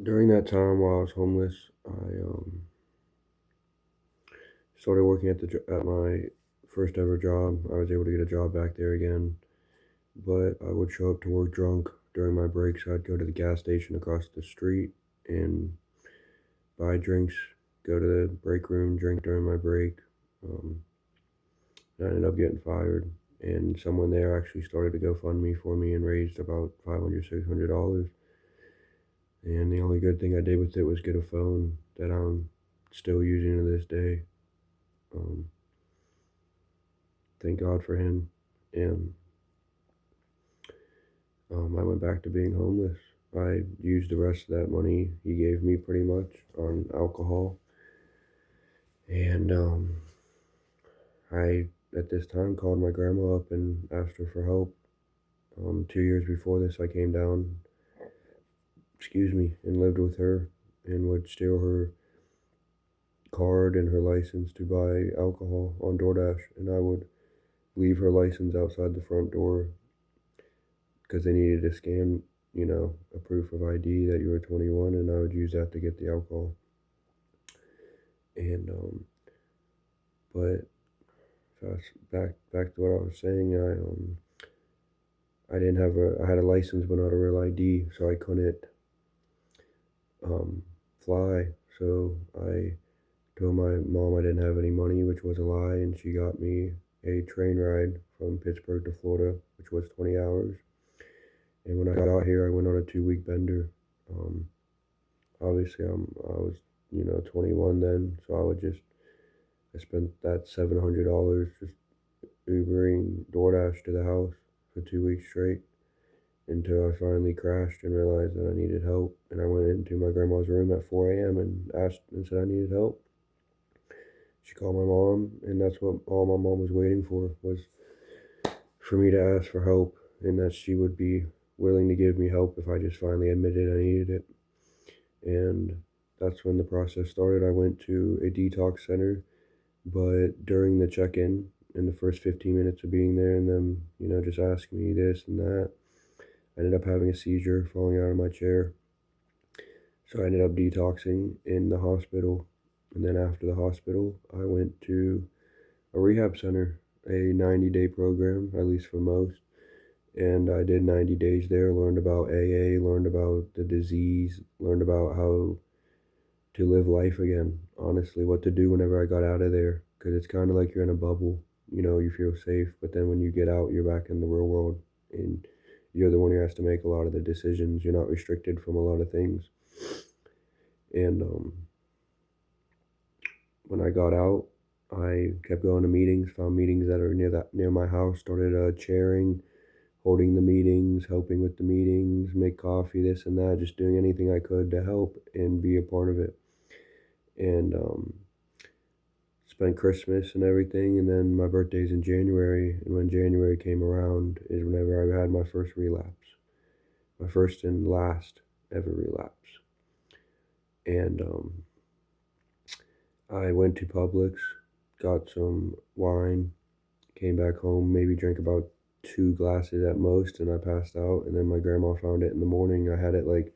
During that time while I was homeless, I started working at my first ever job. I was able to get a job back there again, but I would show up to work drunk during my breaks. I'd go to the gas station across the street and buy drinks, go to the break room, drink during my break. Um, I ended up getting fired, and someone there actually started to GoFundMe for me and raised about $500, $600. And the only good thing I did with it was get a phone that I'm still using to this day. Um, thank God for him. And I went back to being homeless. I used the rest of that money he gave me pretty much on alcohol. And I, at this time, called my grandma up and asked her for help. 2 years before this, I came down, and lived with her and would steal her card and her license to buy alcohol on DoorDash. And I would leave her license outside the front door because they needed to scan, a proof of ID that you were 21, and I would use that to get the alcohol. And but fast back to what I was saying, I didn't have I had a license but not a real ID, so I couldn't fly. So I told my mom I didn't have any money, which was a lie, and she got me a train ride from Pittsburgh to Florida, which was 20 hours. And when I got here, I went on a 2 week bender. Um, Obviously, I was 21 then, so I spent that $700 just Ubering DoorDash to the house for 2 weeks straight until I finally crashed and realized that I needed help. And I went into my grandma's room at 4 a.m. and asked and said I needed help. She called my mom, and that's what all my mom was waiting for, was for me to ask for help, and that she would be willing to give me help if I just finally admitted I needed it. And that's when the process started. I went to a detox center, but during the check-in, in the first 15 minutes of being there and them, just asking me this and that, I ended up having a seizure, falling out of my chair. So I ended up detoxing in the hospital. And then after the hospital, I went to a rehab center, a 90-day program, at least for most. And I did 90 days there, learned about AA, learned about the disease, learned about how to live life again. Honestly, what to do whenever I got out of there, because it's kind of like you're in a bubble. You feel safe, but then when you get out, you're back in the real world, and you're the one who has to make a lot of the decisions. You're not restricted from a lot of things. And when I got out, I kept going to meetings, found meetings that are near my house, started chairing, holding the meetings, helping with the meetings, make coffee, this and that, just doing anything I could to help and be a part of it. And spent Christmas and everything, and then my birthday's in January, and when January came around is whenever I had my first relapse, my first and last ever relapse. And I went to Publix, got some wine, came back home, maybe drank about 2 glasses at most, and I passed out. And then my grandma found it in the morning. I had it like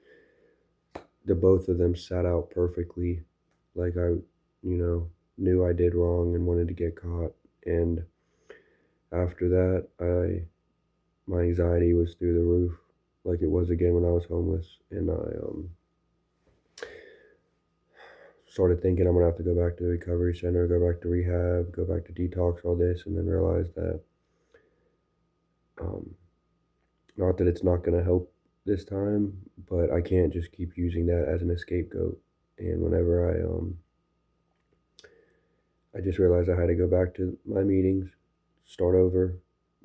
the both of them sat out perfectly, like I, knew I did wrong and wanted to get caught. And after that, my anxiety was through the roof, like it was again when I was homeless, and I started thinking I'm gonna have to go back to the recovery center, go back to rehab, go back to detox, all this, and then realized that um, not that it's not gonna help this time, but I can't just keep using that as an scapegoat. And whenever I just realized I had to go back to my meetings, start over,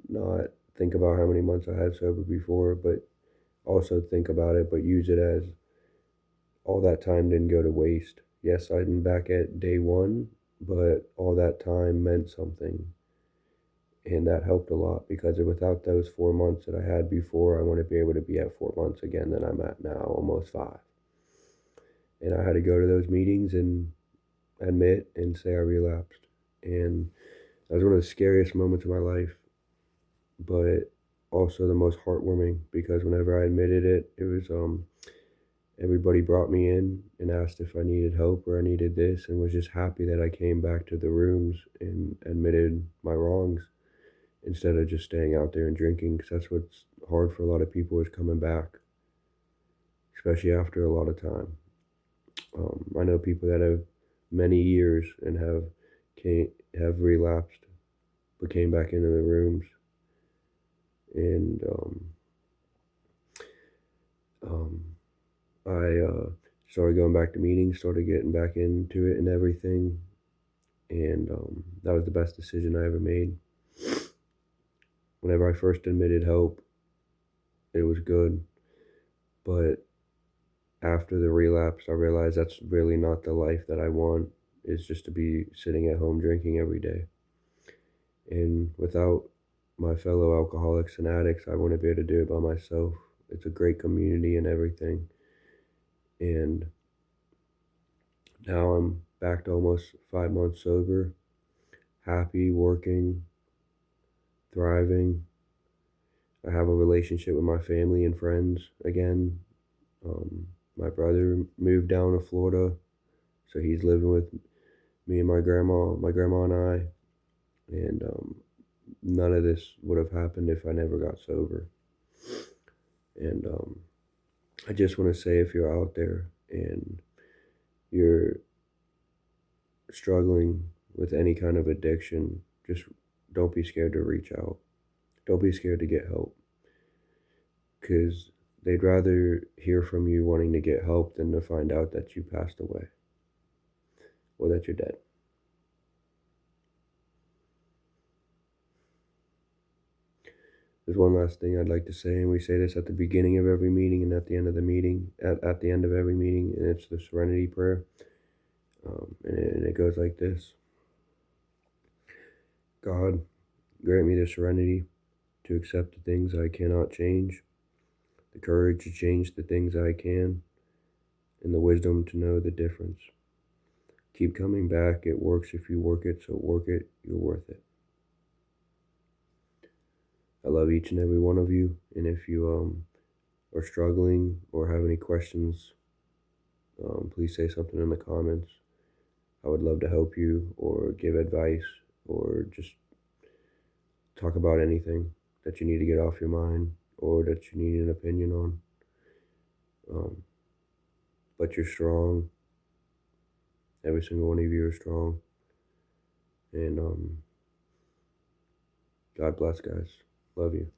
not think about how many months I had sober before, but also think about it, but use it as all that time didn't go to waste. Yes, I'm back at day one, but all that time meant something. And that helped a lot because without those 4 months that I had before, I wouldn't be able to be at 4 months again that I'm at now, almost 5. And I had to go to those meetings and admit and say I relapsed. And that was one of the scariest moments of my life, but also the most heartwarming because whenever I admitted it, it was everybody brought me in and asked if I needed help or I needed this, and was just happy that I came back to the rooms and admitted my wrongs instead of just staying out there and drinking, because that's what's hard for a lot of people, is coming back, especially after a lot of time. I know people that have many years and have relapsed, but came back into the rooms, and um, I started going back to meetings, started getting back into it and everything, and that was the best decision I ever made. Whenever I first admitted help, it was good, but after the relapse, I realized that's really not the life that I want, is just to be sitting at home drinking every day. And without my fellow alcoholics and addicts, I wouldn't be able to do it by myself. It's a great community and everything. And now I'm back to almost 5 months sober, happy, working, thriving. I have a relationship with my family and friends again. My brother moved down to Florida, so he's living with me and my grandma and I. And none of this would have happened if I never got sober. And I just want to say, if you're out there and you're struggling with any kind of addiction, just don't be scared to reach out. Don't be scared to get help, because they'd rather hear from you wanting to get help than to find out that you passed away or that you're dead. There's one last thing I'd like to say, and we say this at the beginning of every meeting and at the end of the meeting, at the end of every meeting, and it's the Serenity Prayer. And it goes like this: God, grant me the serenity to accept the things I cannot change, the courage to change the things I can, and the wisdom to know the difference. Keep coming back. It works if you work it, so work it. You're worth it. I love each and every one of you, and if you are struggling or have any questions, please say something in the comments. I would love to help you or give advice or just talk about anything that you need to get off your mind or that you need an opinion on. But you're strong. Every single one of you are strong. And God bless, guys. Love you.